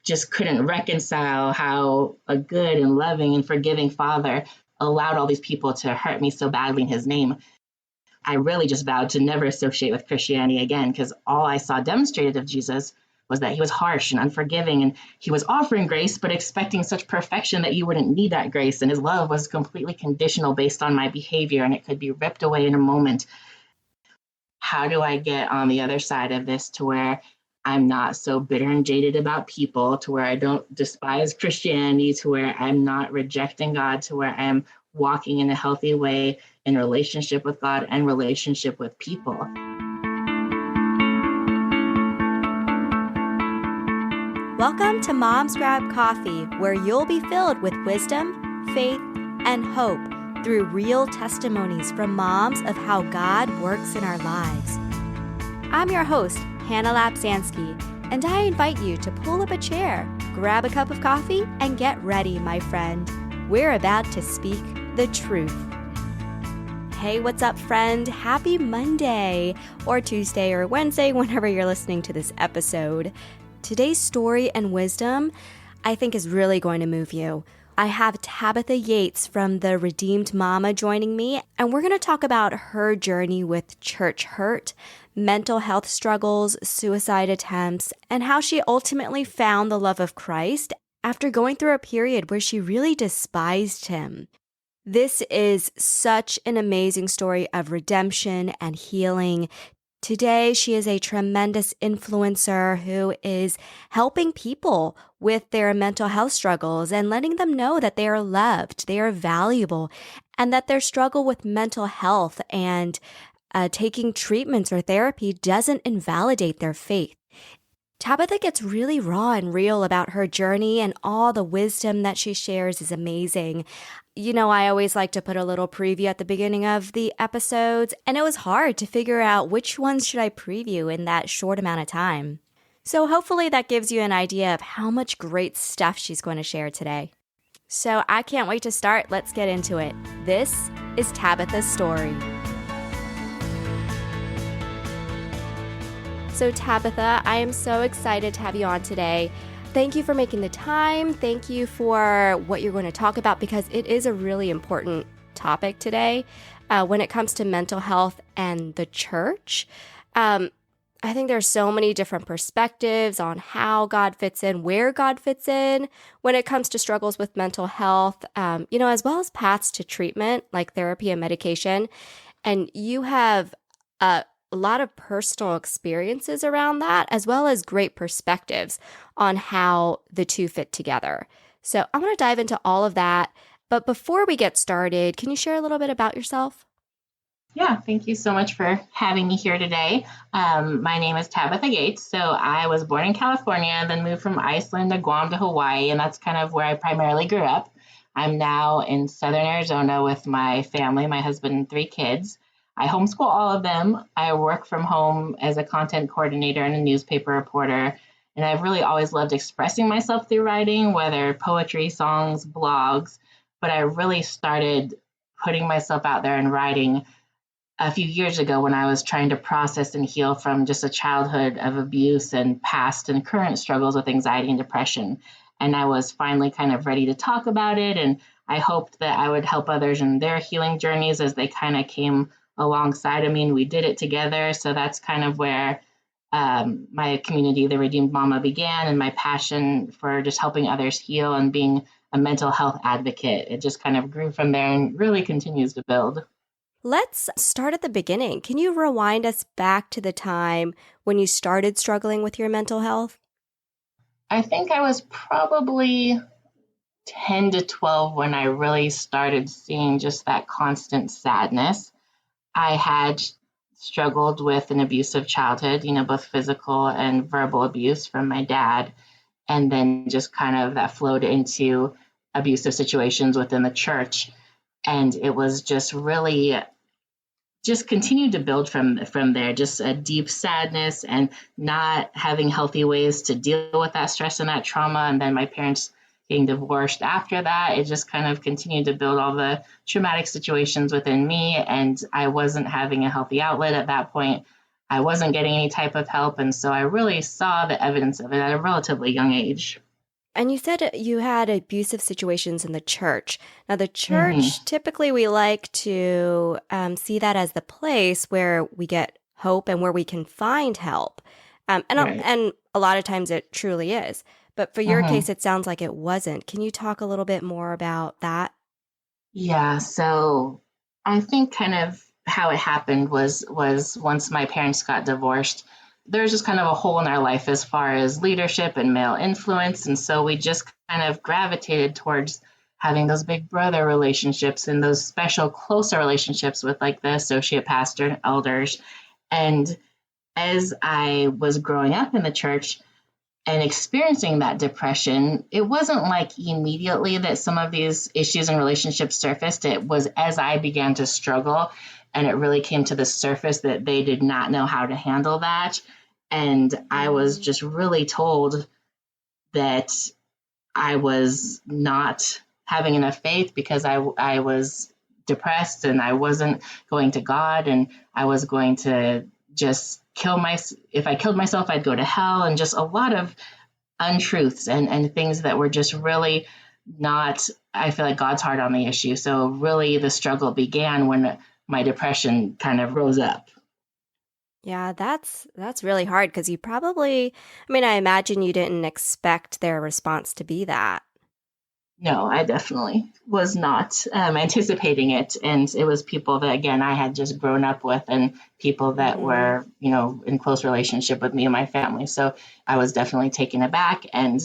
just couldn't reconcile how a good and loving and forgiving Father allowed all these people to hurt me so badly in his name. I really just vowed to never associate with Christianity again, because all I saw demonstrated of Jesus was that he was harsh and unforgiving, and he was offering grace, but expecting such perfection that you wouldn't need that grace. And his love was completely conditional based on my behavior, and it could be ripped away in a moment. How do I get on the other side of this to where I'm not so bitter and jaded about people, to where I don't despise Christianity, to where I'm not rejecting God, to where I'm walking in a healthy way in relationship with God and relationship with people? Welcome to Mom's Grab Coffee, where you'll be filled with wisdom, faith, and hope through real testimonies from moms of how God works in our lives. I'm your host, Hannah Lapsansky, and I invite you to pull up a chair, grab a cup of coffee, and get ready, my friend. We're about to speak the truth. Hey, what's up, friend? Happy Monday, or Tuesday, or Wednesday, whenever you're listening to this episode. Today's story and wisdom, I think, is really going to move you. I have Tabitha Yates from the Redeemed Mama joining me, and we're going to talk about her journey with church hurt, mental health struggles, suicide attempts, and how she ultimately found the love of Christ after going through a period where she really despised him. This is such an amazing story of redemption and healing. Today, she is a tremendous influencer who is helping people with their mental health struggles and letting them know that they are loved, they are valuable, and that their struggle with mental health and taking treatments or therapy doesn't invalidate their faith. Tabitha gets really raw and real about her journey, and all the wisdom that she shares is amazing. You know, I always like to put a little preview at the beginning of the episodes, and it was hard to figure out which ones should I preview in that short amount of time. So hopefully that gives you an idea of how much great stuff she's going to share today. So I can't wait to start. Let's get into it. This is Tabitha's story. So Tabitha, I am so excited to have you on today. Thank you for making the time. Thank you for what you're going to talk about, because it is a really important topic today when it comes to mental health and the church. I think there's so many different perspectives on how God fits in, where God fits in when it comes to struggles with mental health, as well as paths to treatment like therapy and medication. And you have a lot of personal experiences around that, as well as great perspectives on how the two fit together. So I want to dive into all of that. But before we get started, can you share a little bit about yourself? Yeah, thank you so much for having me here today. My name is Tabitha Yates. So I was born in California, then moved from Iceland to Guam to Hawaii, and that's kind of where I primarily grew up. I'm now in Southern Arizona with my family, my husband, and 3 kids. I homeschool all of them. I work from home as a content coordinator and a newspaper reporter. And I've really always loved expressing myself through writing, whether poetry, songs, blogs. But I really started putting myself out there and writing a few years ago when I was trying to process and heal from just a childhood of abuse and past and current struggles with anxiety and depression. And I was finally kind of ready to talk about it. And I hoped that I would help others in their healing journeys as they kind of came alongside. I mean, we did it together. So that's kind of where my community, the Redeemed Mama, began, and my passion for just helping others heal and being a mental health advocate. It just kind of grew from there and really continues to build. Let's start at the beginning. Can you rewind us back to the time when you started struggling with your mental health? I think I was probably 10 to 12 when I really started seeing just that constant sadness. I had struggled with an abusive childhood, both physical and verbal abuse from my dad. And then just kind of that flowed into abusive situations within the church. And it was just really just continued to build from there, just a deep sadness and not having healthy ways to deal with that stress and that trauma. And then my parents getting divorced after that, it just kind of continued to build all the traumatic situations within me. And I wasn't having a healthy outlet at that point. I wasn't getting any type of help. And so I really saw the evidence of it at a relatively young age. And you said you had abusive situations in the church. Now, the Hmm. church, typically we like to see that as the place where we get hope and where we can find help. Right. And a lot of times it truly is. But for your Hmm. case, it sounds like it wasn't. Can you talk a little bit more about that? Yeah. So I think kind of how it happened was once my parents got divorced, there's just kind of a hole in our life as far as leadership and male influence. And so we just kind of gravitated towards having those big brother relationships and those special closer relationships with like the associate pastor and elders. And as I was growing up in the church and experiencing that depression, it wasn't like immediately that some of these issues and relationships surfaced. It was as I began to struggle and it really came to the surface that they did not know how to handle that. And I was Mm, just really told that I was not having enough faith because I was depressed and I wasn't going to God and I was going to just if I killed myself, I'd go to hell, and just a lot of untruths and things that were just really not, I feel like, God's heart on the issue. So really the struggle began when my depression kind of rose up. yeah, that's really hard because you probably, I mean, I imagine you didn't expect their response to be that. No, I definitely was not anticipating it. And it was people that, again, I had just grown up with and people that Mm-hmm. were, in close relationship with me and my family. So I was definitely taken aback. And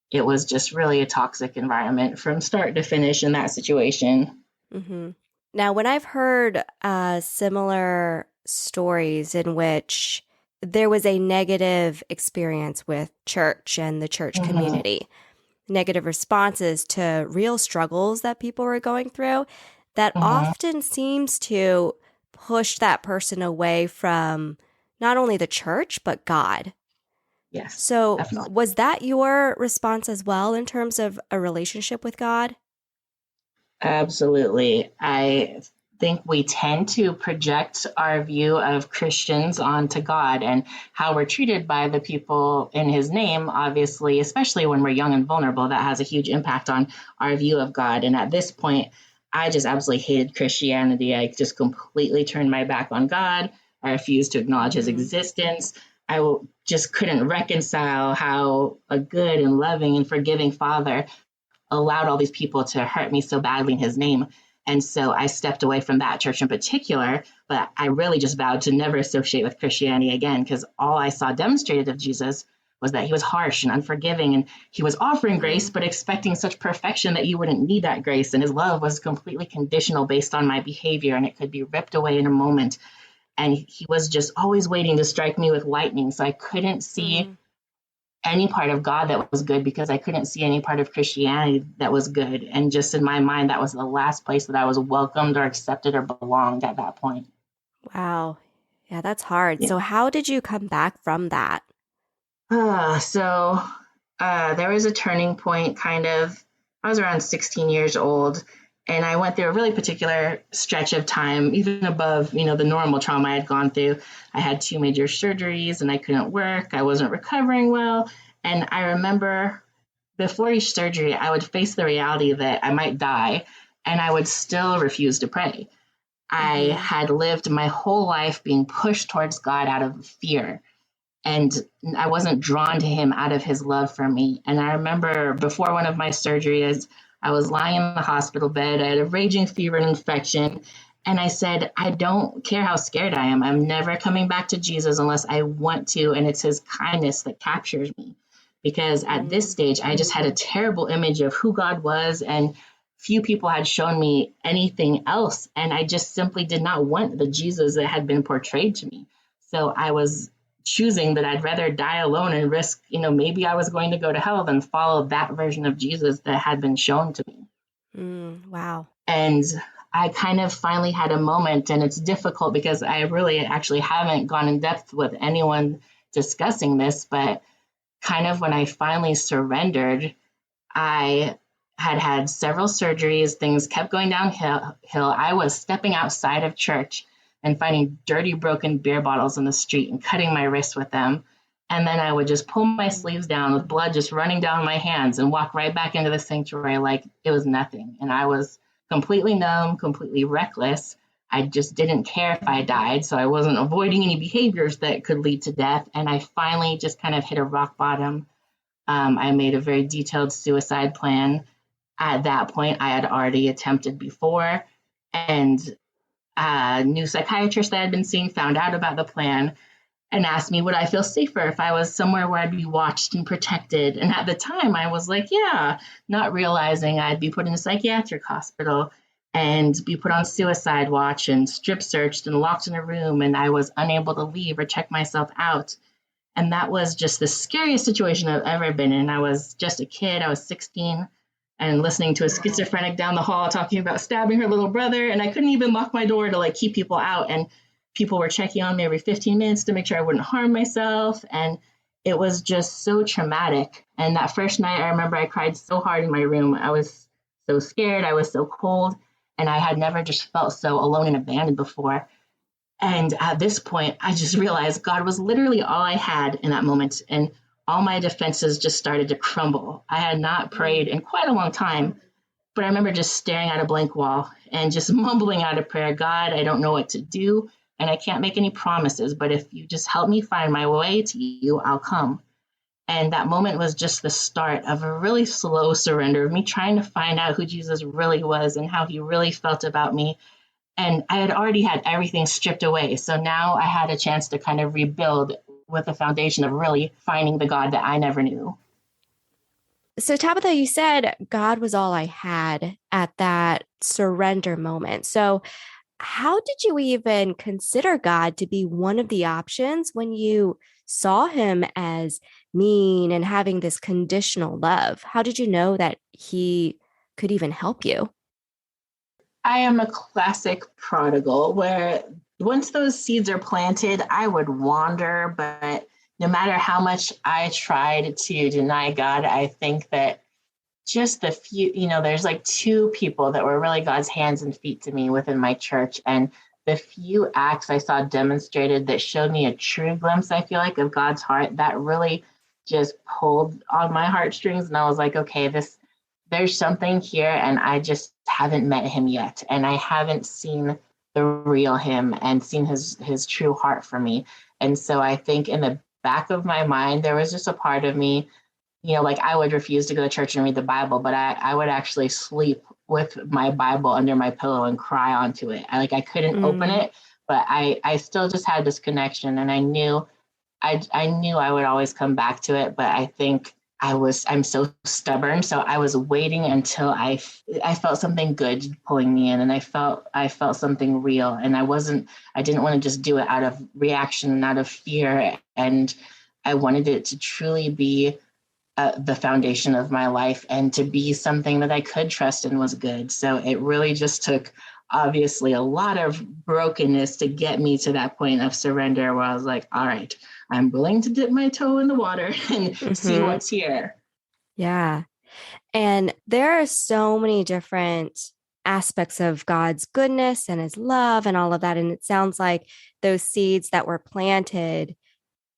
it was just really a toxic environment from start to finish in that situation. Mm-hmm. Now, when I've heard similar stories in which there was a negative experience with church and the church Hmm. community, negative responses to real struggles that people were going through, that Hmm. often seems to push that person away from not only the church, but God. Yes, So, definitely. was that your response as well in terms of a relationship with God? Absolutely. I think we tend to project our view of Christians onto God and how we're treated by the people in his name, obviously, especially when we're young and vulnerable. That has a huge impact on our view of God. And at this point, I just absolutely hated Christianity. I just completely turned my back on God. I refused to acknowledge his Mm-hmm. existence. Just couldn't reconcile how a good and loving and forgiving father allowed all these people to hurt me so badly in his name. And so I stepped away from that church in particular, but I really just vowed to never associate with Christianity again because all I saw demonstrated of Jesus was that he was harsh and unforgiving and he was offering grace, Mm-hmm. but expecting such perfection that you wouldn't need that grace. And his love was completely conditional based on my behavior and it could be ripped away in a moment. And he was just always waiting to strike me with lightning. So I couldn't see Mm-hmm. any part of God that was good because I couldn't see any part of Christianity that was good. And just in my mind, that was the last place that I was welcomed or accepted or belonged at that point. Wow. Yeah, that's hard. Yeah. So, how did you come back from that? There was a turning point kind of. I was around 16 years old and I went through a really particular stretch of time, even above, the normal trauma I had gone through. I had two major surgeries and I couldn't work. I wasn't recovering well. And I remember before each surgery, I would face the reality that I might die and I would still refuse to pray. I Mm-hmm. had lived my whole life being pushed towards God out of fear, and I wasn't drawn to Him out of His love for me. And I remember before one of my surgeries, I was lying in the hospital bed. I had a raging fever and infection. And I said, I don't care how scared I am. I'm never coming back to Jesus unless I want to. And it's his kindness that captures me. Because at this Mm-hmm. stage, I just had a terrible image of who God was. And few people had shown me anything else. And I just simply did not want the Jesus that had been portrayed to me. So I was choosing that I'd rather die alone and risk, maybe I was going to go to hell than follow that version of Jesus that had been shown to me. Wow. And I kind of finally had a moment, and it's difficult because I really actually haven't gone in depth with anyone discussing this, but kind of when I finally surrendered, I had several surgeries. Things kept going downhill. I was stepping outside of church and finding dirty, broken beer bottles in the street and cutting my wrists with them. And then I would just pull my sleeves down with blood just running down my hands and walk right back into the sanctuary like it was nothing. And I was completely numb, completely reckless. I just didn't care if I died. So I wasn't avoiding any behaviors that could lead to death. And I finally just kind of hit a rock bottom. I made a very detailed suicide plan. At that point, I had already attempted before. And a new psychiatrist that I had been seeing found out about the plan and asked me, would I feel safer if I was somewhere where I'd be watched and protected? And at the time, I was like, yeah, not realizing I'd be put in a psychiatric hospital and be put on suicide watch and strip searched and locked in a room, and I was unable to leave or check myself out. And that was just the scariest situation I've ever been in. I was just a kid. I was 16 and listening to a schizophrenic down the hall talking about stabbing her little brother. And I couldn't even lock my door to like keep people out. And people were checking on me every 15 minutes to make sure I wouldn't harm myself. And it was just so traumatic. And that first night, I remember I cried so hard in my room. I was so scared. I was so cold. And I had never just felt so alone and abandoned before. And at this point, I just realized God was literally all I had in that moment. And all my defenses just started to crumble. I had not prayed in quite a long time, but I remember just staring at a blank wall and just mumbling out a prayer, God, I don't know what to do, and I can't make any promises, but if you just help me find my way to you, I'll come. And that moment was just the start of a really slow surrender of me trying to find out who Jesus really was and how he really felt about me. And I had already had everything stripped away. So now I had a chance to kind of rebuild with the foundation of really finding the God that I never knew. So Tabitha, you said God was all I had at that surrender moment. So how did you even consider God to be one of the options when you saw him as mean and having this conditional love? How did you know that he could even help you? I am a classic prodigal where once those seeds are planted, I would wander, but no matter how much I tried to deny God, I think that just the few, there's like two people that were really God's hands and feet to me within my church. And the few acts I saw demonstrated that showed me a true glimpse, I feel like, of God's heart, that really just pulled on my heartstrings. And I was like, okay, there's something here, and I just haven't met him yet. And I haven't seen the real him and seen his true heart for me. And so I think in the back of my mind, there was just a part of me, like I would refuse to go to church and read the Bible, but I would actually sleep with my Bible under my pillow and cry onto it. I couldn't open it, but I still just had this connection, and I knew I would always come back to it. But I think I'm so stubborn. So I was waiting until I felt something good pulling me in, and I felt something real. And I didn't want to just do it out of reaction and out of fear. And I wanted it to truly be the foundation of my life and to be something that I could trust and was good. So it really just took obviously a lot of brokenness to get me to that point of surrender where I was like, all right, I'm willing to dip my toe in the water and see what's here. Yeah. And there are so many different aspects of God's goodness and his love and all of that. And it sounds like those seeds that were planted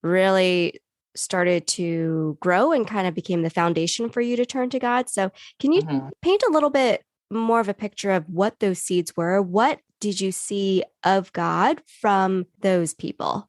really started to grow and kind of became the foundation for you to turn to God. So can you paint a little bit more of a picture of what those seeds were? What did you see of God from those people?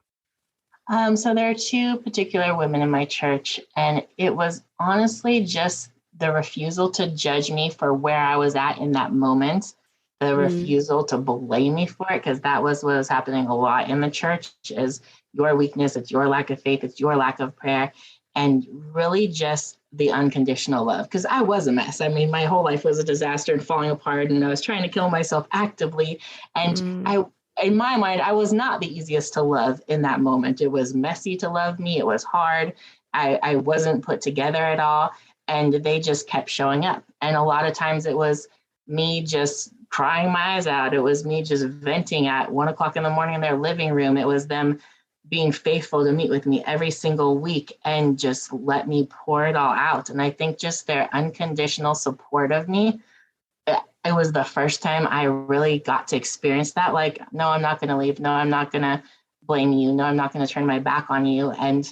So there are two particular women in my church, and it was honestly just the refusal to judge me for where I was at in that moment, the refusal to blame me for it, because that was what was happening a lot in the church, is your weakness, it's your lack of faith, it's your lack of prayer, and really just the unconditional love, because I was a mess. I mean, my whole life was a disaster and falling apart, and I was trying to kill myself actively, and in my mind, I was not the easiest to love in that moment. It was messy to love me. It was hard. I wasn't put together at all. And they just kept showing up. And a lot of times it was me just crying my eyes out. It was me just venting at 1:00 in the morning in their living room. It was them being faithful to meet with me every single week and just let me pour it all out. And I think just their unconditional support of me, it was the first time I really got to experience that. Like, no, I'm not going to leave. No, I'm not going to blame you. No, I'm not going to turn my back on you. And,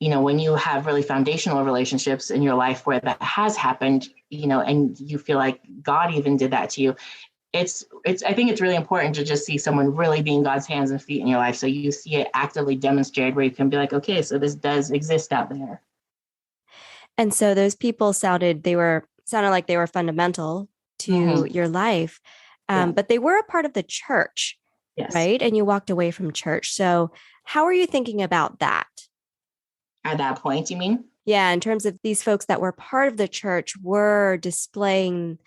when you have really foundational relationships in your life where that has happened, and you feel like God even did that to you, I think it's really important to just see someone really being God's hands and feet in your life. So you see it actively demonstrated where you can be like, okay, so this does exist out there. And so those people sounded like they were fundamental to your life. Yeah. But they were a part of the church, Yes. right? And you walked away from church. So how are you thinking about that? At that point, you mean? Yeah, in terms of these folks that were part of the church were displaying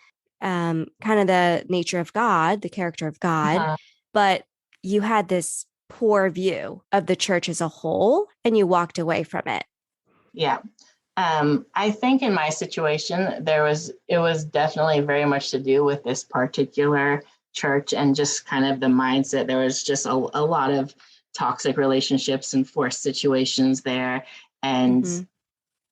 kind of the nature of God, the character of God, but you had this poor view of the church as a whole and you walked away from it. Yeah. I think in my situation, it was definitely very much to do with this particular church and just kind of the mindset. There was just a lot of toxic relationships and forced situations there. And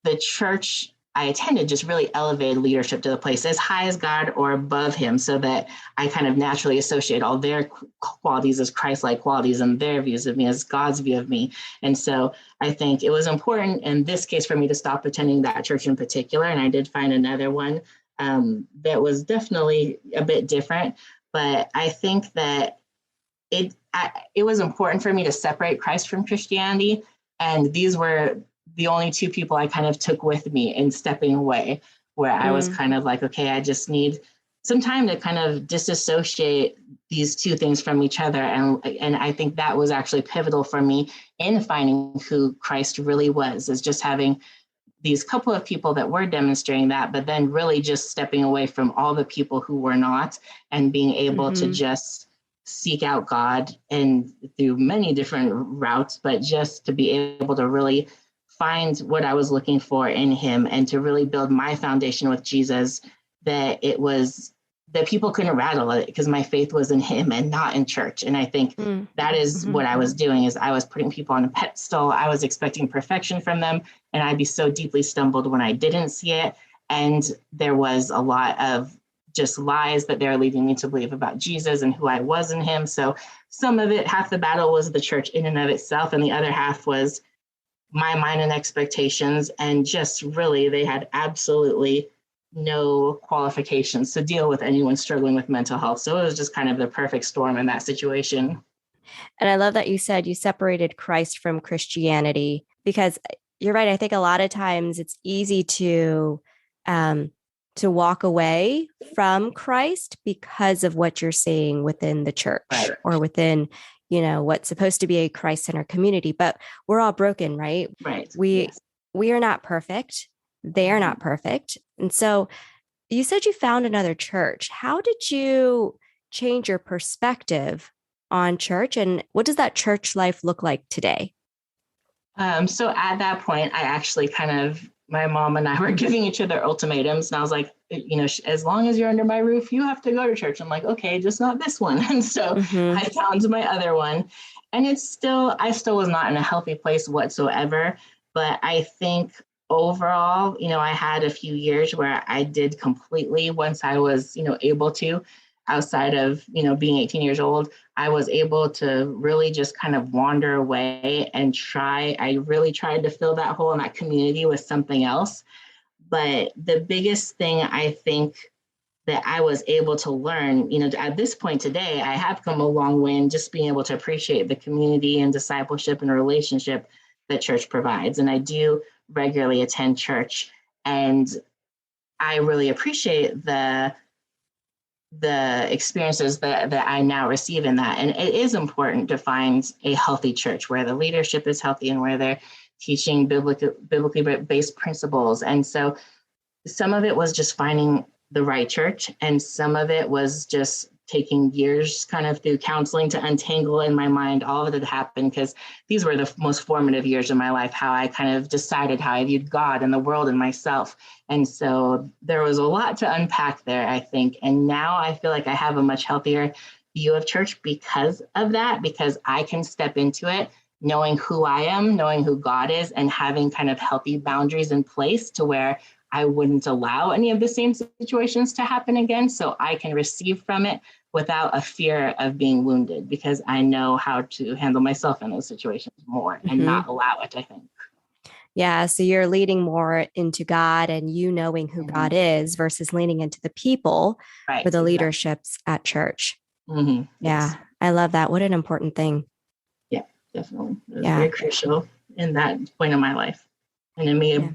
the church I attended just really elevated leadership to the place as high as God or above him, so that I kind of naturally associate all their qualities as Christ-like qualities and their views of me as God's view of me. And so I think it was important in this case for me to stop attending that church in particular. And I did find another one that was definitely a bit different. But I think that it was important for me to separate Christ from Christianity. And these were the only two people I kind of took with me in stepping away, where I was kind of like, okay, I just need some time to kind of disassociate these two things from each other. And I think that was actually pivotal for me in finding who Christ really was, is just having these couple of people that were demonstrating that, but then really just stepping away from all the people who were not, and being able to just seek out God and through many different routes, but just to be able to really find what I was looking for in him and to really build my foundation with Jesus, that people couldn't rattle it because my faith was in him and not in church. And I think that is what I was doing, is I was putting people on a pedestal. I was expecting perfection from them, and I'd be so deeply stumbled when I didn't see it. And there was a lot of just lies that they're leading me to believe about Jesus and who I was in him. So some of it, half the battle was the church in and of itself, and the other half was my mind and expectations. And just really, they had absolutely no qualifications to deal with anyone struggling with mental health. So it was just kind of the perfect storm in that situation. And I love that you said you separated Christ from Christianity, because you're right. I think a lot of times it's easy to walk away from Christ because of what you're seeing within the church or within, what's supposed to be a Christ-centered community, but we're all broken, right? Right. We are not perfect. They are not perfect. And so you said you found another church. How did you change your perspective on church, and what does that church life look like today? So at that point, I actually my mom and I were giving each other ultimatums, and I was like, as long as you're under my roof, you have to go to church. I'm like, okay, just not this one. And so I found my other one, and I still was not in a healthy place whatsoever. But I think overall, I had a few years where I did completely, once I was, able to, outside of, being 18 years old, I was able to really just kind of wander away and I really tried to fill that hole in that community with something else. But the biggest thing I think that I was able to learn, at this point today, I have come a long way in just being able to appreciate the community and discipleship and relationship that church provides. And I do regularly attend church, and I really appreciate the experiences that I now receive in that. And it is important to find a healthy church where the leadership is healthy and where they're teaching biblically based principles. And so some of it was just finding the right church, and some of it was just taking years kind of through counseling to untangle in my mind all of it that happened, because these were the most formative years of my life, how I kind of decided how I viewed God and the world and myself. And so there was a lot to unpack there, I think. And now I feel like I have a much healthier view of church because of that, because I can step into it knowing who I am, knowing who God is, and having kind of healthy boundaries in place to where I wouldn't allow any of the same situations to happen again. So I can receive from it without a fear of being wounded, because I know how to handle myself in those situations more and not allow it, I think. Yeah. So you're leading more into God and you knowing who Mhm. God is versus leaning into the people Right. or the Exactly. leaderships at church. Yes. Yeah. I love that. What an important thing. Yeah, definitely. It was Yeah. very crucial in that point of my life. And then me Yeah.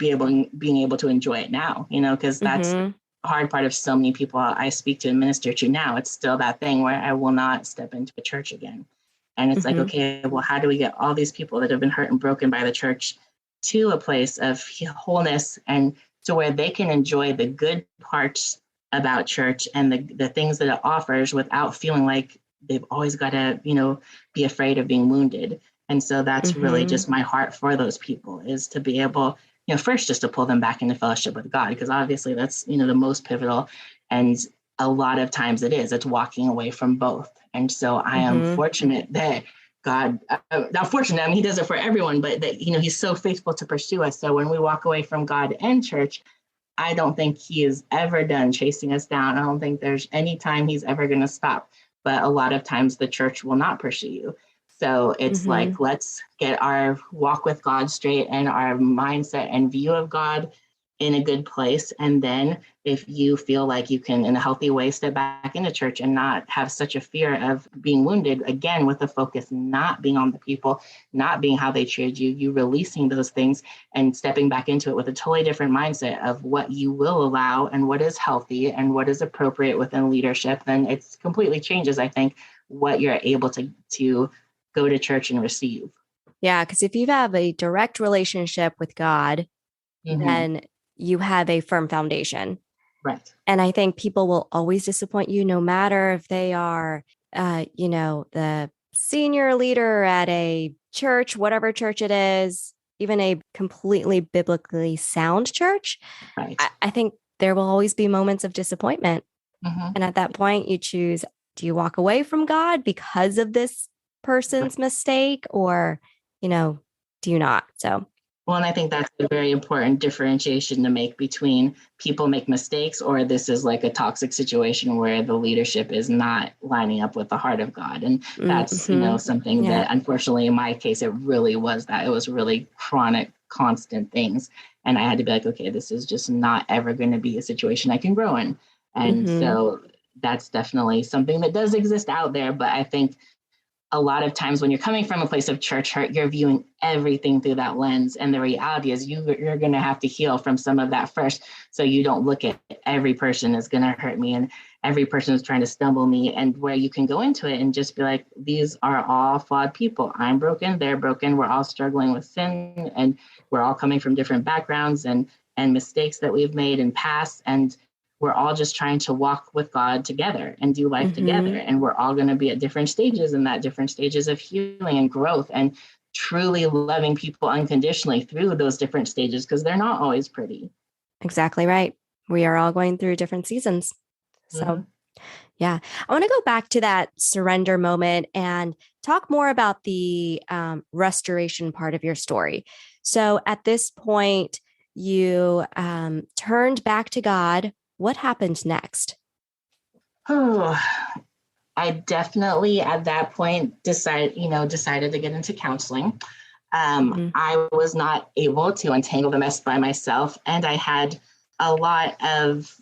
being able to enjoy it now, because that's Mm-hmm. the hard part of so many people I speak to and minister to now. It's still that thing where I will not step into a church again. And it's like, Mm-hmm. okay, well, how do we get all these people that have been hurt and broken by the church to a place of wholeness and to where they can enjoy the good parts about church and the things that it offers without feeling like they've always got to, be afraid of being wounded. And so that's really Mm-hmm. just my heart for those people, is to be able, first just to pull them back into fellowship with God, because obviously that's, the most pivotal. And a lot of times it's walking away from both. And so I am Mm-hmm. fortunate that God, not fortunate, I mean, he does it for everyone, but that, he's so faithful to pursue us. So when we walk away from God and church, I don't think he is ever done chasing us down. I don't think there's any time he's ever going to stop. But a lot of times the church will not pursue you. So it's Mm-hmm. like, let's get our walk with God straight and our mindset and view of God in a good place. And then if you feel like you can, in a healthy way, step back into church and not have such a fear of being wounded, again, with the focus not being on the people, not being how they treated you, you releasing those things and stepping back into it with a totally different mindset of what you will allow and what is healthy and what is appropriate within leadership, then it completely changes, I think, what you're able to go to church and receive. Yeah. Because if you have a direct relationship with God, Mm-hmm. then you have a firm foundation. Right. And I think people will always disappoint you, no matter if they are, the senior leader at a church, whatever church it is, even a completely biblically sound church. Right. I think there will always be moments of disappointment. Mm-hmm. And at that point, you choose, do you walk away from God because of this Right. person's mistake, or, do you not? So, Well, and I think that's a very important differentiation to make between people make mistakes, or this is like a toxic situation where the leadership is not lining up with the heart of God. And that's, mm-hmm. something Yeah. that unfortunately in my case, it really was that. It was really chronic, constant things. And I had to be like, okay, this is just not ever going to be a situation I can grow in. And Mm-hmm. so that's definitely something that does exist out there. But I think a lot of times when you're coming from a place of church hurt, you're viewing everything through that lens. And the reality is you're going to have to heal from some of that first. So you don't look at every person is going to hurt me and every person is trying to stumble me, and where you can go into it and just be like, these are all flawed people. I'm broken. They're broken. We're all struggling with sin, and we're all coming from different backgrounds and mistakes that we've made in past. And we're all just trying to walk with God together and do life Mm-hmm. together. And we're all going to be at different stages, and that different stages of healing and growth and truly loving people unconditionally through those different stages, because they're not always pretty. Exactly right. We are all going through different seasons. Mm-hmm. So, yeah, I want to go back to that surrender moment and talk more about the restoration part of your story. So, at this point, you turned back to God. What happened next? Oh, I definitely at that point decided to get into counseling. Mm-hmm. I was not able to untangle the mess by myself, and I had a lot of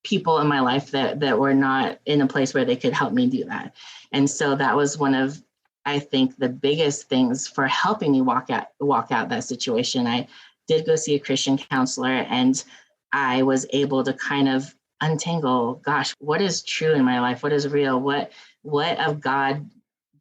people in my life that were not in a place where they could help me do that. And so that was one of, I think, the biggest things for helping me walk out that situation. I did go see a Christian counselor, and I was able to kind of untangle, gosh, what is true in my life? What is real? What of God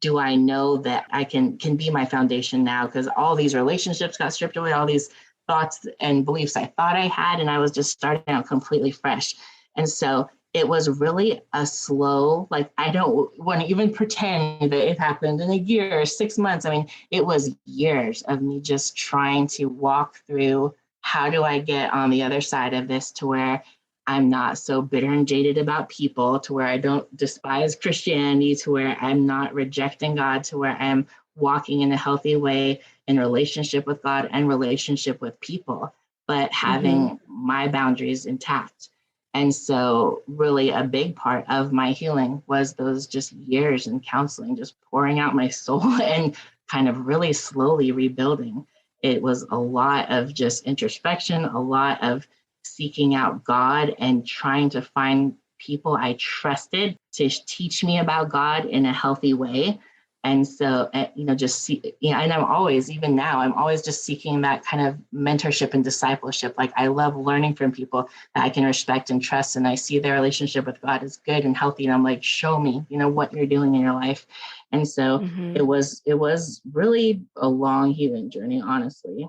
do I know that I can be my foundation now? Because all these relationships got stripped away, all these thoughts and beliefs I thought I had, and I was just starting out completely fresh. And so it was really a slow, like, I don't want to even pretend that it happened in a year or 6 months. I mean, it was years of me just trying to walk through, how do I get on the other side of this to where I'm not so bitter and jaded about people, to where I don't despise Christianity, to where I'm not rejecting God, to where I'm walking in a healthy way in relationship with God and relationship with people, but Mm-hmm. having my boundaries intact. And so really a big part of my healing was those just years in counseling, just pouring out my soul and kind of really slowly rebuilding. it was a lot of just introspection, a lot of seeking out God and trying to find people I trusted to teach me about God in a healthy way. And so, just see, and I'm always, even now, I'm always just seeking that kind of mentorship and discipleship. Like, I love learning from people that I can respect and trust. And I see their relationship with God is good and healthy. And I'm like, show me, what you're doing in your life. And so it was really a long healing journey, honestly.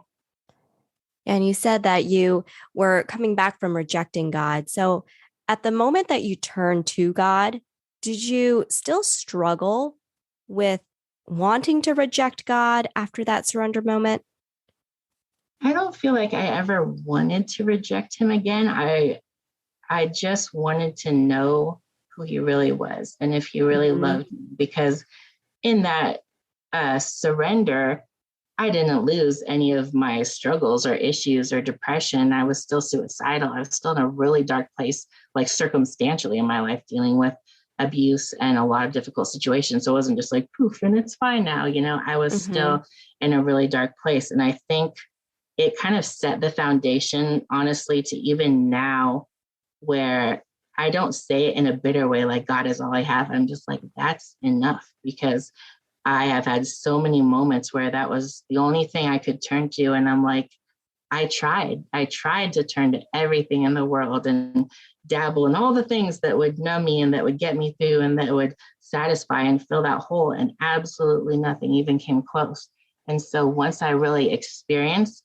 And you said that you were coming back from rejecting God. So at the moment that you turned to God, did you still struggle with wanting to reject God after that surrender moment? I don't feel like I ever wanted to reject him again. I just wanted to know who he really was and if he really loved me, because in that surrender, I didn't lose any of my struggles or issues or depression. I was still suicidal. I was still in a really dark place, like circumstantially in my life, dealing with abuse and a lot of difficult situations. So it wasn't just like poof and it's fine now. I was still in a really dark place. And I think it kind of set the foundation, honestly, to even now, where I don't say it in a bitter way, like God is all I have. I'm just like, that's enough, because I have had so many moments where that was the only thing I could turn to. And I'm like, I tried to turn to everything in the world and dabble in all the things that would numb me and that would get me through and that would satisfy and fill that hole. And absolutely nothing even came close. And so once I really experienced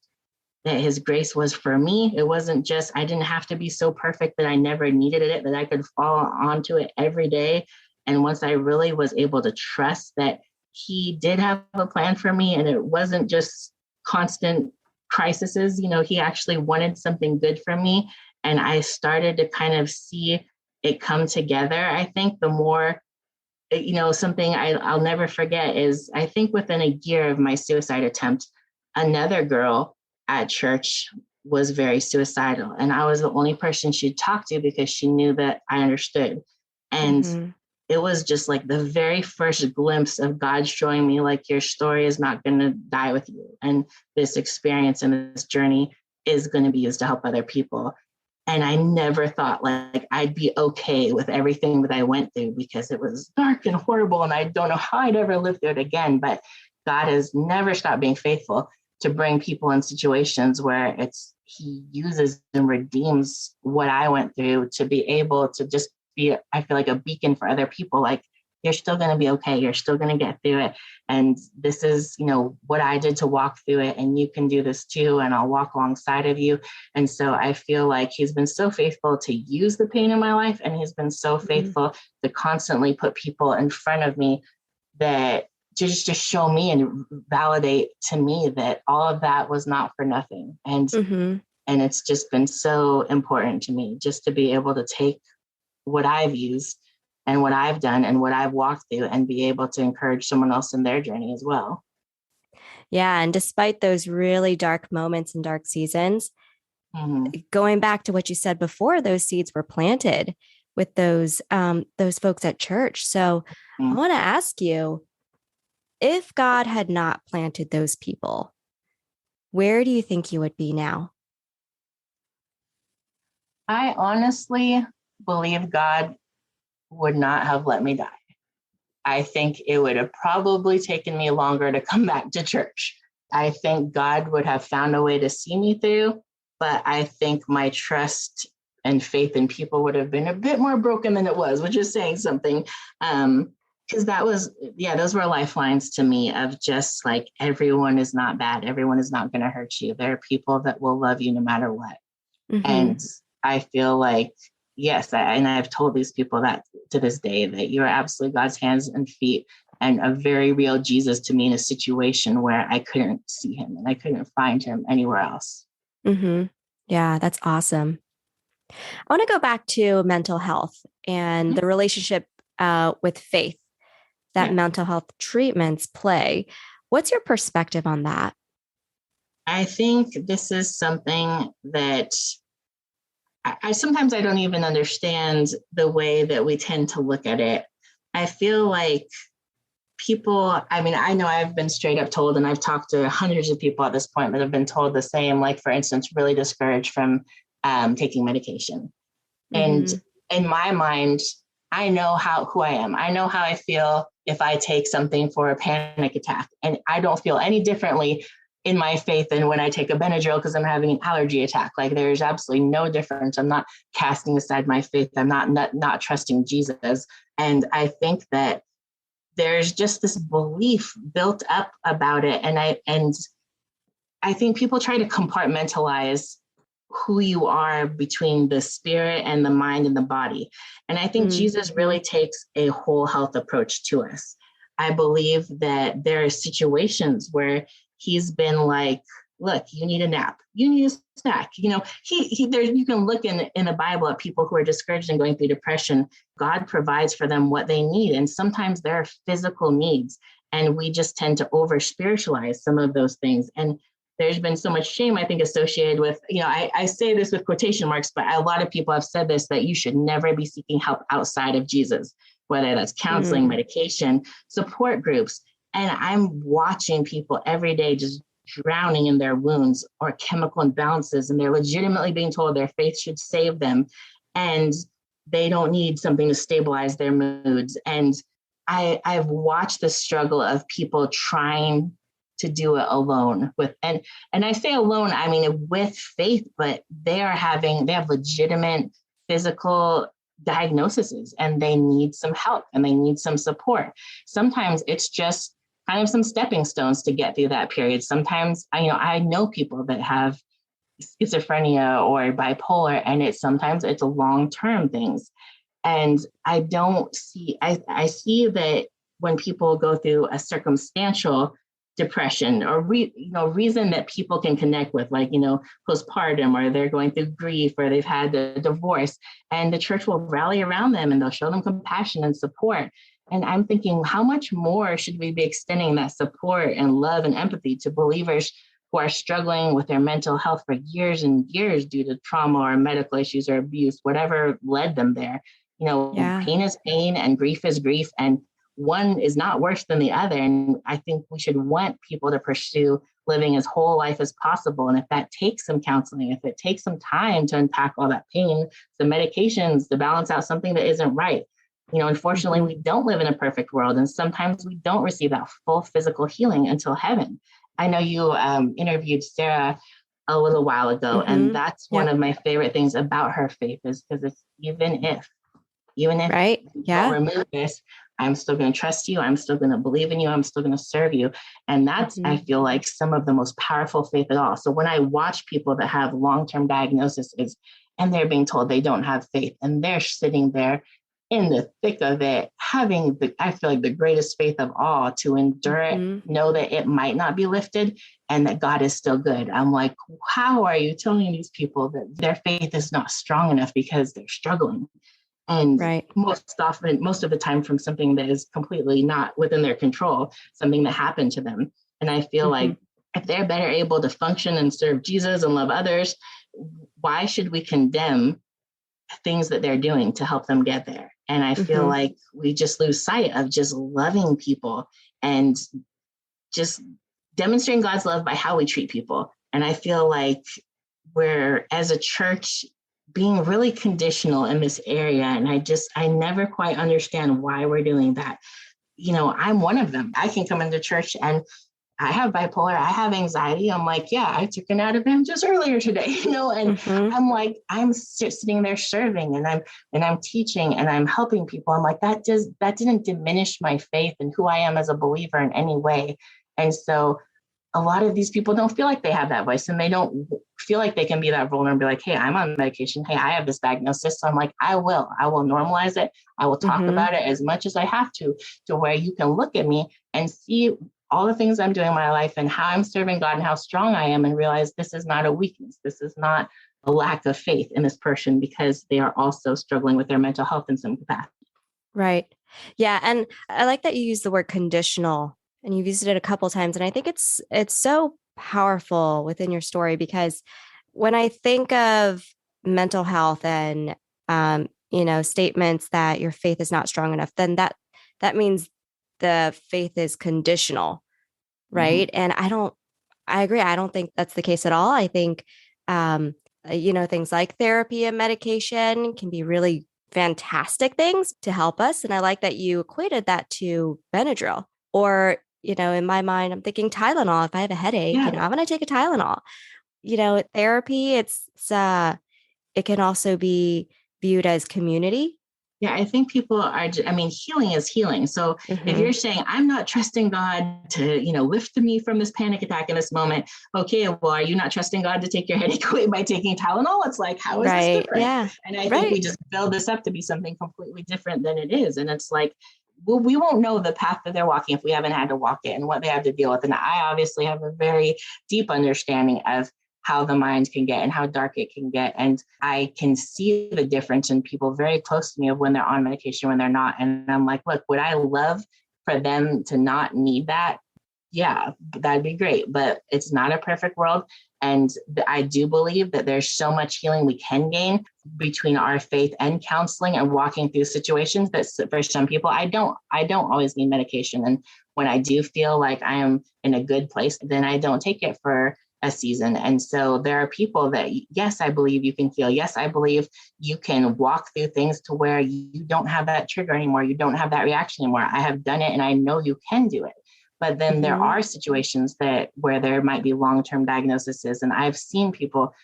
that his grace was for me, it wasn't just, I didn't have to be so perfect that I never needed it, that I could fall onto it every day. And once I really was able to trust that he did have a plan for me and it wasn't just constant crises, he actually wanted something good for me. And I started to kind of see it come together. I think the more, something I'll never forget is, I think within a year of my suicide attempt, another girl at church was very suicidal. And I was the only person she'd talk to because she knew that I understood. And it was just like the very first glimpse of God showing me, like, your story is not going to die with you. And this experience and this journey is going to be used to help other people. And I never thought like I'd be okay with everything that I went through, because it was dark and horrible. And I don't know how I'd ever live through it again. But God has never stopped being faithful to bring people in situations where he uses and redeems what I went through to be able to just be, I feel like, a beacon for other people. Like, you're still going to be okay. You're still going to get through it. And this is, what I did to walk through it. And you can do this too. And I'll walk alongside of you. And so I feel like he's been so faithful to use the pain in my life. And he's been so faithful to constantly put people in front of me that to just show me and validate to me that all of that was not for nothing. And it's just been so important to me just to be able to take what I've used and what I've done and what I've walked through and be able to encourage someone else in their journey as well. Yeah. And despite those really dark moments and dark seasons, going back to what you said before, those seeds were planted with those folks at church. So I want to ask you, if God had not planted those people, where do you think you would be now? I honestly believe God would not have let me die. I think it would have probably taken me longer to come back to church. I think God would have found a way to see me through, but I think my trust and faith in people would have been a bit more broken than it was, which is saying something. Because those were lifelines to me of just like, everyone is not bad. Everyone is not going to hurt you. There are people that will love you no matter what. And I feel like, yes, and I've told these people that to this day, that you're absolutely God's hands and feet and a very real Jesus to me in a situation where I couldn't see him and I couldn't find him anywhere else. Yeah, that's awesome. I want to go back to mental health and the relationship with faith that mental health treatments play. What's your perspective on that? I think this is something that I sometimes I don't even understand the way that we tend to look at it. I feel like people, I mean, I know I've been straight up told, and I've talked to hundreds of people at this point that have been told the same, like, for instance, really discouraged from taking medication. And in my mind, I know who I am. I know how I feel if I take something for a panic attack. And I don't feel any differently in my faith than when I take a Benadryl because I'm having an allergy attack. Like, there's absolutely no difference. I'm not casting aside my faith. I'm not trusting Jesus. And I think that there's just this belief built up about it. And I think people try to compartmentalize who you are between the spirit and the mind and the body. And I think Jesus really takes a whole health approach to us. I believe that there are situations where he's been like, look, you need a nap, you need a snack. You know, you can look in the Bible at people who are discouraged and going through depression. God provides for them what they need. And sometimes there are physical needs, and we just tend to over spiritualize some of those things. And there's been so much shame, I think, associated with, I say this with quotation marks, but a lot of people have said this, that you should never be seeking help outside of Jesus, whether that's counseling, medication, support groups. And I'm watching people every day just drowning in their wounds or chemical imbalances, and they're legitimately being told their faith should save them, and they don't need something to stabilize their moods. And I've watched the struggle of people trying to do it alone and I say alone, I mean with faith, but they have legitimate physical diagnoses, and they need some help and they need some support. Sometimes it's just kind of some stepping stones to get through that period. Sometimes I know people that have schizophrenia or bipolar, and sometimes it's long-term things. And I see that when people go through a circumstantial depression or reason that people can connect with, like postpartum, or they're going through grief, or they've had a divorce, and the church will rally around them and they'll show them compassion and support. And I'm thinking, how much more should we be extending that support and love and empathy to believers who are struggling with their mental health for years and years due to trauma or medical issues or abuse, whatever led them there? Pain is pain and grief is grief, and one is not worse than the other. And I think we should want people to pursue living as whole life as possible. And if that takes some counseling, if it takes some time to unpack all that pain, some medications to balance out something that isn't right. Unfortunately, we don't live in a perfect world. And sometimes we don't receive that full physical healing until heaven. I know you interviewed Sarah a little while ago, and that's one of my favorite things about her faith, is because it's even if right. you don't remove this, I'm still going to trust you. I'm still going to believe in you. I'm still going to serve you. And that's, I feel like, some of the most powerful faith at all. So when I watch people that have long-term diagnoses and they're being told they don't have faith, and they're sitting there in the thick of it, having I feel like the greatest faith of all, to endure it, know that it might not be lifted and that God is still good. I'm like, how are you telling these people that their faith is not strong enough because they're struggling? And most of the time from something that is completely not within their control, something that happened to them. And I feel like if they're better able to function and serve Jesus and love others, why should we condemn things that they're doing to help them get there? And I feel like we just lose sight of just loving people and just demonstrating God's love by how we treat people. And I feel like we're, as a church, being really conditional in this area. And I never quite understand why we're doing that. I'm one of them. I can come into church and I have bipolar, I have anxiety. I'm like, yeah, I took an Ativan just earlier today, and I'm like, I'm sitting there serving and I'm teaching and I'm helping people. I'm like, that didn't diminish my faith and who I am as a believer in any way. And so a lot of these people don't feel like they have that voice, and they don't feel like they can be that vulnerable and be like, hey, I'm on medication. Hey, I have this diagnosis. So I'm like, I will normalize it. I will talk about it as much as I have to where you can look at me and see all the things I'm doing in my life and how I'm serving God and how strong I am, and realize this is not a weakness. This is not a lack of faith in this person, because they are also struggling with their mental health in some capacity. Right. Yeah. And I like that you use the word conditional, and you've used it a couple of times. And I think it's so powerful within your story, because when I think of mental health and, statements that your faith is not strong enough, then that means the faith is conditional, Mm-hmm. right? And I agree. I don't think that's the case at all. I think, things like therapy and medication can be really fantastic things to help us. And I like that you equated that to Benadryl. Or, in my mind, I'm thinking Tylenol. If I have a headache, Yeah. I'm going to take a Tylenol. Therapy, it can also be viewed as community. Yeah, I think people are, I mean, healing is healing. So if Mm-hmm. you're saying, I'm not trusting God to, lift me from this panic attack in this moment, okay, well, are you not trusting God to take your headache away by taking Tylenol? It's like, how is this Right. different? Yeah. And I think we Right. just build this up to be something completely different than it is. And it's like, well, we won't know the path that they're walking if we haven't had to walk it and what they have to deal with. And I obviously have a very deep understanding of how the mind can get and how dark it can get. And I can see the difference in people very close to me of when they're on medication, when they're not. And I'm like, look, would I love for them to not need that? Yeah, that'd be great. But it's not a perfect world. And I do believe that there's so much healing we can gain between our faith and counseling and walking through situations that for some people, I don't always need medication. And when I do feel like I am in a good place, then I don't take it for a season. And so there are people that, yes, I believe you can heal. Yes, I believe you can walk through things to where you don't have that trigger anymore. You don't have that reaction anymore. I have done it and I know you can do it. But then there Mm-hmm. are situations where there might be long-term diagnoses. And I've seen people,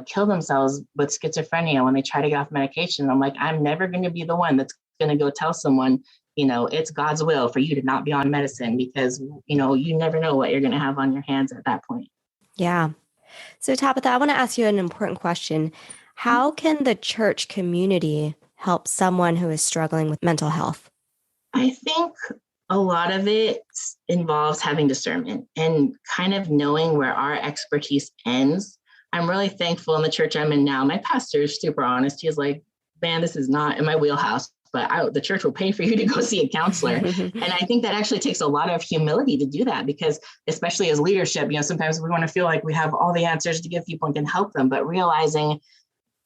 kill themselves with schizophrenia when they try to get off medication. I'm like, I'm never going to be the one that's going to go tell someone, it's God's will for you to not be on medicine because, you never know what you're going to have on your hands at that point. Yeah. So, Tabitha, I want to ask you an important question. How can the church community help someone who is struggling with mental health? I think a lot of it involves having discernment and kind of knowing where our expertise ends. I'm really thankful in the church I'm in now. My pastor is super honest. He's like, man, this is not in my wheelhouse, but the church will pay for you to go see a counselor. And I think that actually takes a lot of humility to do that because especially as leadership, sometimes we want to feel like we have all the answers to give people and can help them, but realizing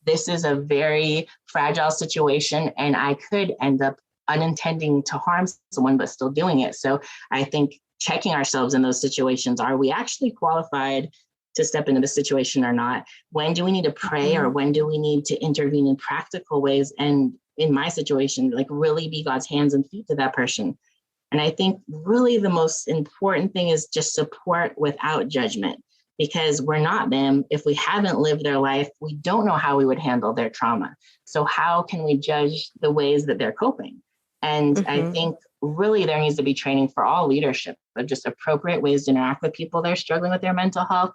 this is a very fragile situation and I could end up unintending to harm someone, but still doing it. So I think checking ourselves in those situations, are we actually qualified to step into the situation or not? When do we need to pray or when do we need to intervene in practical ways? And in my situation, like really be God's hands and feet to that person. And I think really the most important thing is just support without judgment, because we're not them. If we haven't lived their life, we don't know how we would handle their trauma. So how can we judge the ways that they're coping? And I think really there needs to be training for all leadership of just appropriate ways to interact with people that are struggling with their mental health,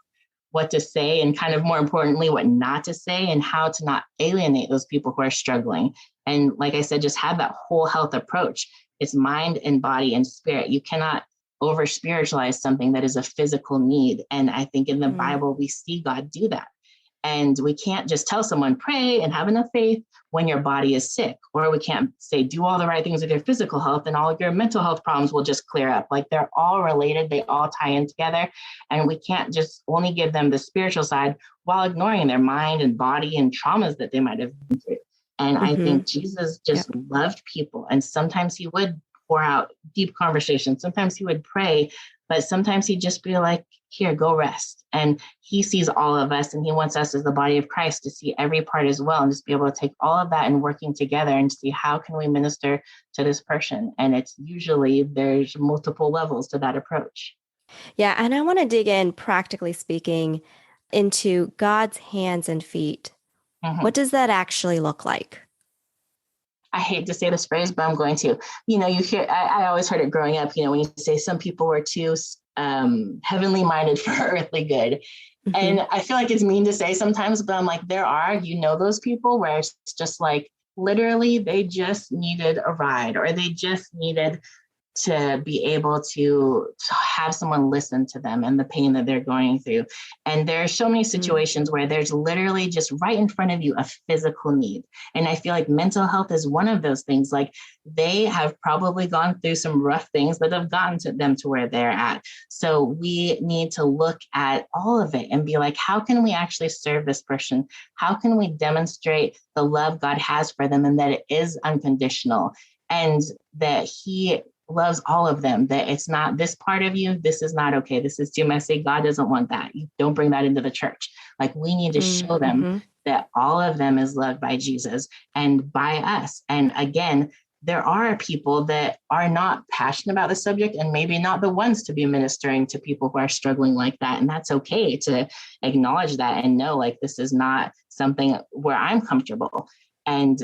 what to say, and kind of more importantly, what not to say, and how to not alienate those people who are struggling. And like I said, just have that whole health approach. It's mind and body and spirit. You cannot over spiritualize something that is a physical need. And I think in the Bible, we see God do that. And we can't just tell someone, pray and have enough faith when your body is sick. Or we can't say, do all the right things with your physical health and all your mental health problems will just clear up. Like they're all related. They all tie in together. And we can't just only give them the spiritual side while ignoring their mind and body and traumas that they might have been through. And I think Jesus just loved people. And sometimes he would pour out deep conversations. Sometimes he would pray, but sometimes he'd just be like, here, go rest. And he sees all of us and he wants us as the body of Christ to see every part as well and just be able to take all of that and working together and see how can we minister to this person. And it's usually there's multiple levels to that approach. Yeah. And I want to dig in, practically speaking, into God's hands and feet. What does that actually look like? I hate to say this phrase, but I'm going to. You hear, I always heard it growing up, when you say some people were too heavenly minded for earthly good. And I feel like it's mean to say sometimes, but I'm like, there are, those people where it's just like, literally, they just needed a ride or they just needed to be able to have someone listen to them and the pain that they're going through. And there are so many situations where there's literally just right in front of you a physical need. And I feel like mental health is one of those things. Like they have probably gone through some rough things that have gotten to them to where they're at. So we need to look at all of it and be like, how can we actually serve this person? How can we demonstrate the love God has for them and that it is unconditional and that he loves all of them, that it's not this part of you. This is not okay. This is too messy. God doesn't want that. You don't bring that into the church. Like, we need to show them that all of them is loved by Jesus and by us. And again, there are people that are not passionate about the subject and maybe not the ones to be ministering to people who are struggling like that. And that's okay to acknowledge that and know, like, this is not something where I'm comfortable. And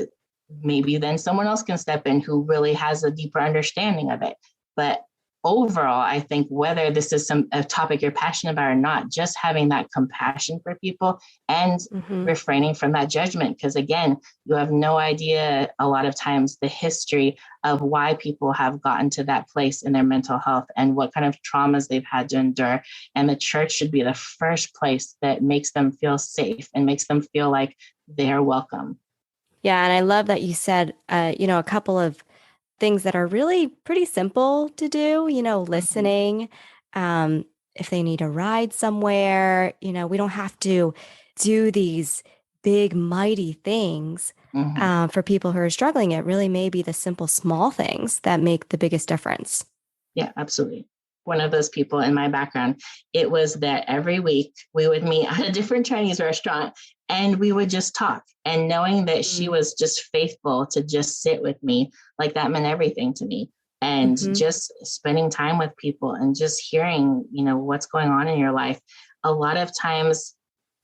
maybe then someone else can step in who really has a deeper understanding of it. But overall, I think whether this is a topic you're passionate about or not, just having that compassion for people and refraining from that judgment. Because again, you have no idea a lot of times the history of why people have gotten to that place in their mental health and what kind of traumas they've had to endure. And the church should be the first place that makes them feel safe and makes them feel like they're welcome. Yeah. And I love that you said, a couple of things that are really pretty simple to do, listening, if they need a ride somewhere, we don't have to do these big, mighty things for people who are struggling. It really may be the simple, small things that make the biggest difference. Yeah, absolutely. One of those people in my background, it was that every week we would meet at a different Chinese restaurant and we would just talk. And knowing that she was just faithful to just sit with me, like, that meant everything to me. And just spending time with people and just hearing, what's going on in your life. A lot of times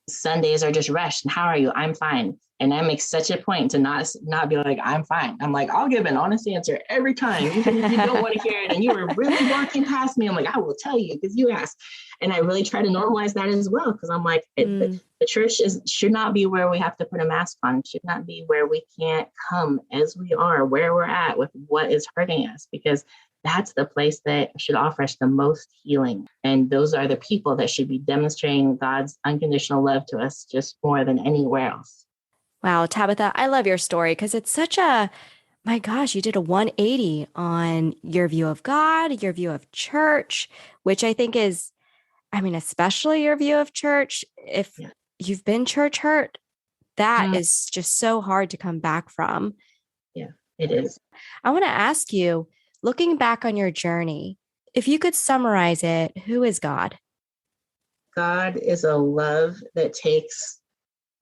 Sundays are just rushed. And how are you? I'm fine. And I make such a point to not be like, I'm fine. I'm like, I'll give an honest answer every time, even if you don't want to hear it. And you were really walking past me. I'm like, I will tell you because you asked. And I really try to normalize that as well. Because I'm like, the church should not be where we have to put a mask on. It should not be where we can't come as we are, where we're at with what is hurting us. Because that's the place that should offer us the most healing. And those are the people that should be demonstrating God's unconditional love to us just more than anywhere else. Wow, Tabitha, I love your story because it's such my gosh, you did a 180 on your view of God, your view of church, which I think is, especially your view of church. If you've been church hurt, that is just so hard to come back from. Yeah, it is. I want to ask you, looking back on your journey, if you could summarize it, who is God? God is a love that takes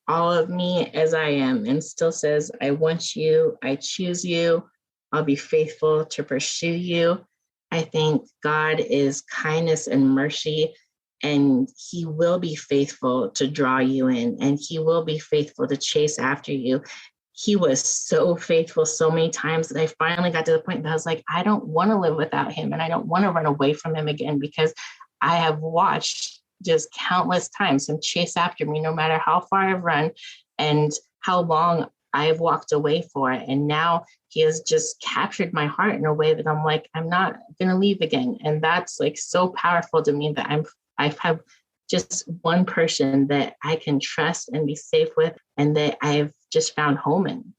all of me as I am and still says, I want you, I choose you, I'll be faithful to pursue you. I think God is kindness and mercy, and he will be faithful to draw you in, and he will be faithful to chase after you. He was so faithful so many times that I finally got to the point that I was like, I don't want to live without him, and I don't want to run away from him again, because I have watched just countless times him chase after me, no matter how far I've run and how long I've walked away for it. And now he has just captured my heart in a way that I'm like, I'm not going to leave again. And that's like so powerful to me that I have just one person that I can trust and be safe with, and that I've just found home in.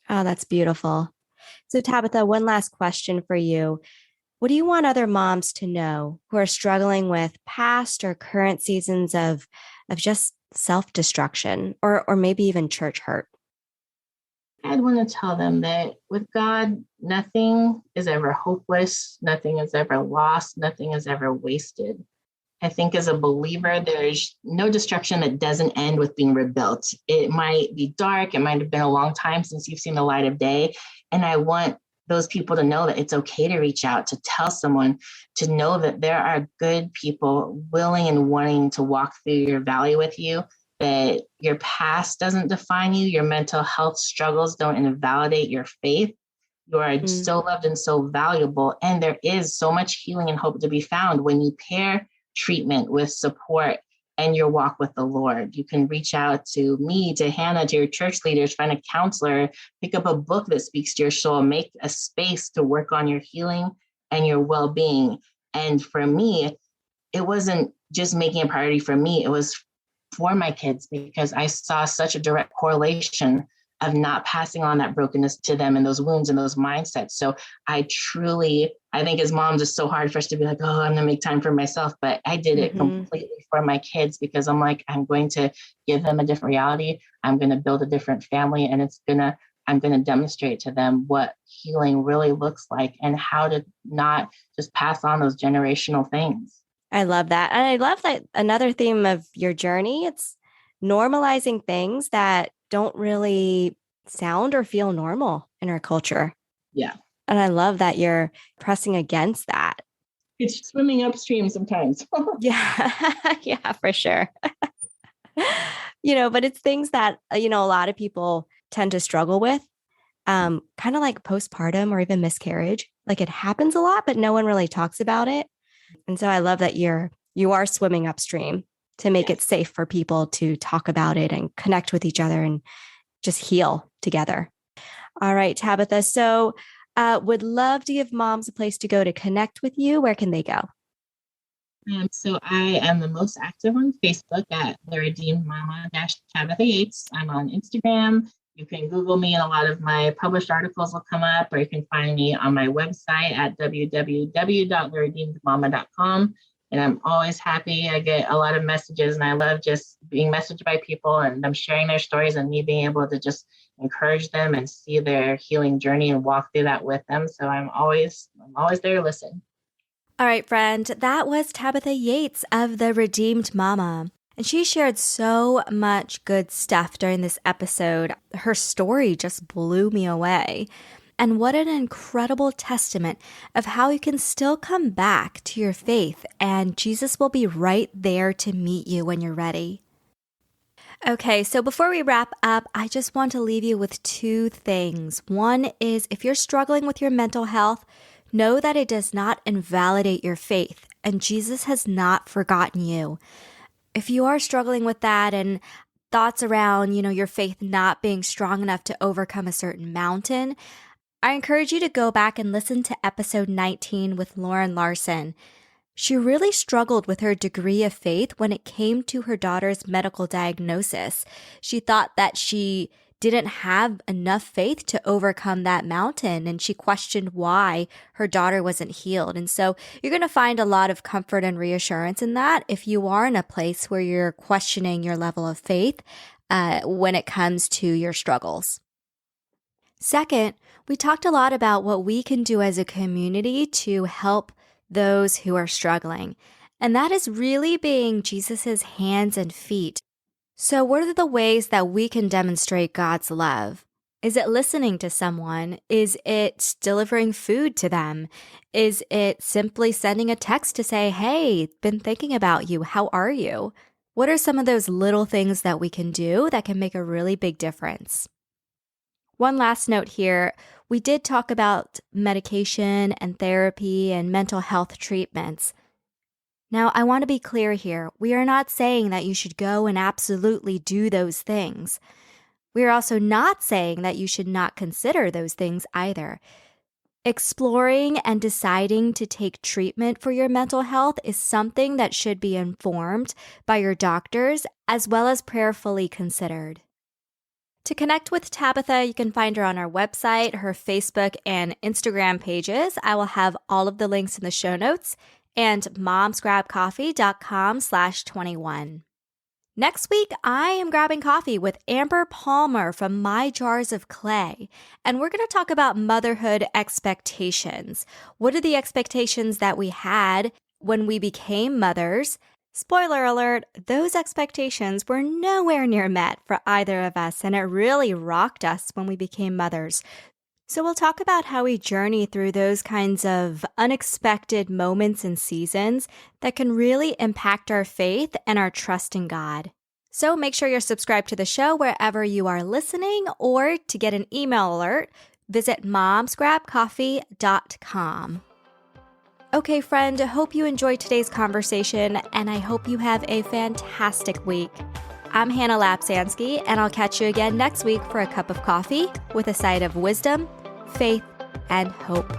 Oh, that's beautiful. So Tabitha, one last question for you. What do you want other moms to know who are struggling with past or current seasons of just self-destruction or maybe even church hurt? I'd want to tell them that with God, nothing is ever hopeless. Nothing is ever lost. Nothing is ever wasted. I think as a believer, there's no destruction that doesn't end with being rebuilt. It might be dark. It might have been a long time since you've seen the light of day. And I want those people to know that it's okay to reach out, to tell someone, to know that there are good people willing and wanting to walk through your valley with you, that your past doesn't define you, your mental health struggles don't invalidate your faith. You are so loved and so valuable. And there is so much healing and hope to be found when you pair treatment with support and your walk with the Lord. You can reach out to me, to Hannah, to your church leaders, find a counselor, pick up a book that speaks to your soul, make a space to work on your healing and your well-being. And for me, it wasn't just making a priority for me, it was for my kids, because I saw such a direct correlation of not passing on that brokenness to them and those wounds and those mindsets. So I think as moms, it's so hard for us to be like, oh, I'm going to make time for myself. But I did it completely for my kids, because I'm like, I'm going to give them a different reality. I'm going to build a different family. And I'm going to demonstrate to them what healing really looks like and how to not just pass on those generational things. I love that. And I love that another theme of your journey, it's normalizing things that don't really sound or feel normal in our culture. Yeah. And I love that you're pressing against that. It's swimming upstream sometimes. Yeah. Yeah, for sure. But it's things that, a lot of people tend to struggle with, kind of like postpartum or even miscarriage. Like it happens a lot, but no one really talks about it. And so I love that you are swimming upstream to make it safe for people to talk about it and connect with each other and just heal together. All right, Tabitha. So would love to give moms a place to go to connect with you. Where can they go? So I am the most active on Facebook at the Redeemed Mama Tabitha Yates. I'm on Instagram. You can Google me and a lot of my published articles will come up, or you can find me on my website at www.theredeemedmama.com. And I'm always happy. I get a lot of messages and I love just being messaged by people and them sharing their stories and me being able to just encourage them and see their healing journey and walk through that with them. So I'm always there to listen. All right, friend, that was Tabitha Yates of The Redeemed Mama. And she shared so much good stuff during this episode. Her story just blew me away. And what an incredible testament of how you can still come back to your faith and Jesus will be right there to meet you when you're ready. Okay, so before we wrap up, I just want to leave you with two things. One is if you're struggling with your mental health, know that it does not invalidate your faith, and Jesus has not forgotten you. If you are struggling with that and thoughts around, your faith not being strong enough to overcome a certain mountain, I encourage you to go back and listen to episode 19 with Lauren Larson. She really struggled with her degree of faith when it came to her daughter's medical diagnosis. She thought that she didn't have enough faith to overcome that mountain, and she questioned why her daughter wasn't healed. And so you're going to find a lot of comfort and reassurance in that if you are in a place where you're questioning your level of faith when it comes to your struggles. Second, we talked a lot about what we can do as a community to help those who are struggling, and that is really being Jesus's hands and feet. So what are the ways that we can demonstrate God's love? Is it listening to someone? Is it delivering food to them? Is it simply sending a text to say, hey, been thinking about you. How are you? What are some of those little things that we can do that can make a really big difference? One last note here. We did talk about medication and therapy and mental health treatments. Now, I want to be clear here. We are not saying that you should go and absolutely do those things. We are also not saying that you should not consider those things either. Exploring and deciding to take treatment for your mental health is something that should be informed by your doctors as well as prayerfully considered. To connect with Tabitha, you can find her on our website, her Facebook and Instagram pages. I will have all of the links in the show notes and momsgrabcoffee.com/21. Next week, I am grabbing coffee with Amber Palmer from My Jars of Clay, and we're going to talk about motherhood expectations. What are the expectations that we had when we became mothers? Spoiler alert, those expectations were nowhere near met for either of us, and it really rocked us when we became mothers. So we'll talk about how we journey through those kinds of unexpected moments and seasons that can really impact our faith and our trust in God. So make sure you're subscribed to the show wherever you are listening, or to get an email alert, visit momsgrabcoffee.com. Okay, friend, I hope you enjoyed today's conversation, and I hope you have a fantastic week. I'm Hannah Lapsansky, and I'll catch you again next week for a cup of coffee with a side of wisdom, faith, and hope.